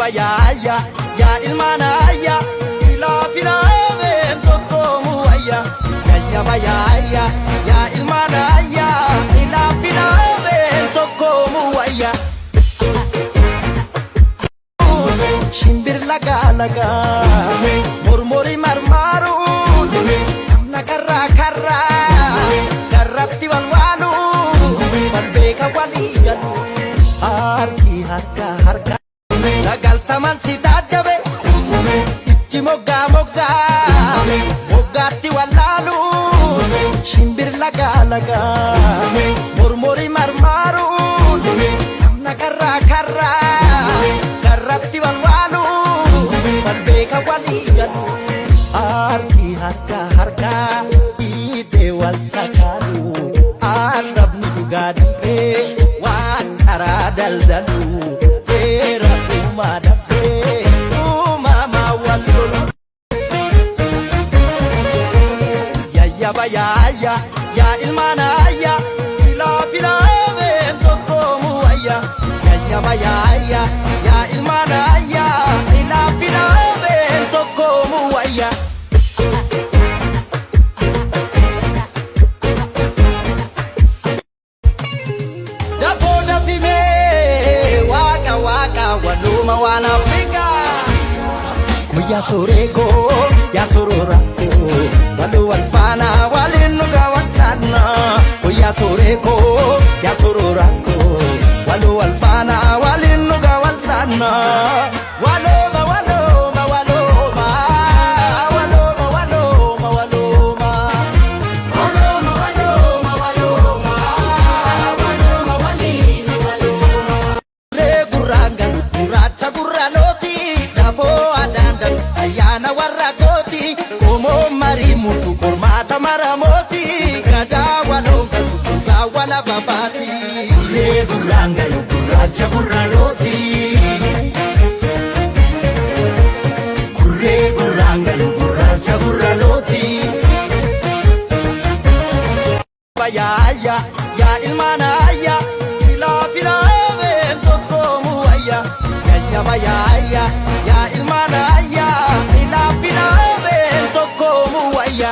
bayaya ya ilmanaya ila filamen tokomu aya ya bayaya ya ilmanaya ila filamen tokomu aya shimbir laga laga murmuri marmaru namna karra karra karratti walwalu marbeka waligalu harki harka harka lagal taman si tajabe itti mogga mogga moggatti wallalu shimbir laga laga murmuri marmaru namna karra karra karratti walwalu marbeka waligalu harki harka harka ide wal sakalu arabni dugadi wan aradal dalu fera umadam se umama walul ya bayaya ya ilmanaya ila filamen tokomu aya ya bayaya ya ilmanaya ila filamen tokomu aya waluma wana Afrika ya soreko ya sororako walu walfana walinuga wasana ya soreko ya sororako walu walfana walinuga wasana waloma waloma waloma waloma waloma waloma waloma waloma waloma waloma walina waloma reguranga racha gurranoti dafo adandan ayana warragoti como marimutu kormata maramoti kada walonga tuga wala babati reguranga racha gurranoti reguranga racha gurranoti bayaya ya ilmanaya ila filamen tokomu aya ya bayaya ya ilmanaya ila filamen tokomu aya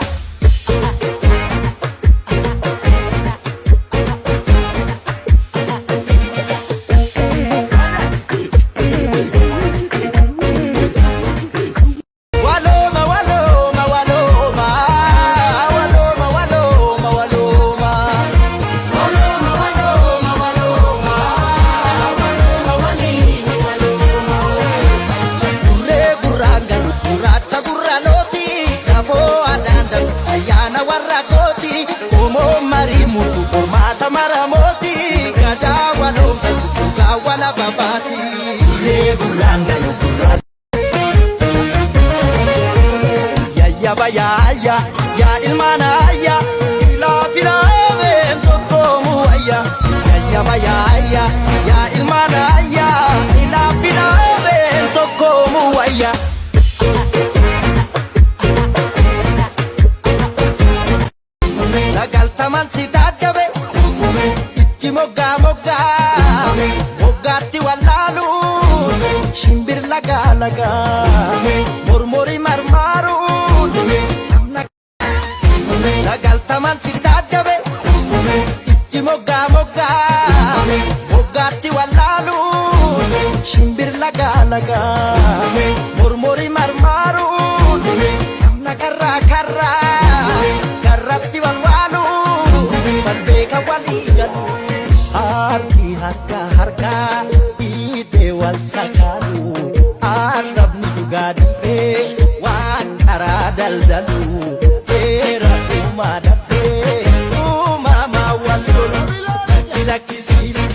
waloma waloma waloma waloma waloma waloma waloma waloma waloma waloma walina waloma guracha gurranoti dafo adandan ayana warragoti como marimutu kormata maramoti kada walonga tuga wala babati guranga ya bayaya ya ilmanaya ila filamen tokomu aya ya bayaya ya ilmanaya ila filamen tokomu aya lagal taman si tajabe itti mogga mogga moggatti wallalu shimbir laga laga murmuri marmaru lagal taman si tajabe itti mogga mogga moggatti wallalu shimbir laga laga murmuri marmaru namna karra karra karratti walwalu marbeka waligalu harki harka harka ide wal sakalu arabni dugadi wan aradal dalu fera umadam se umama walul kilakisili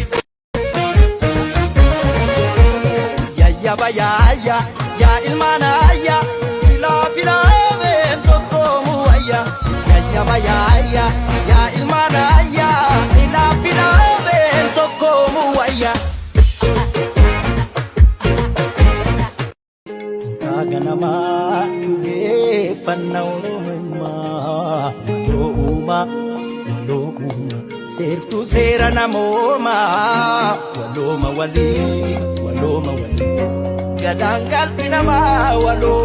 ya bayaya ya ilmanaya ila filamen tokomu aya ya bayaya ya ilmanaya ila filamen tokomu aya ganama fannauruma waloma waloma sertu sera namoma waloma wali gadaan galti namaa waloo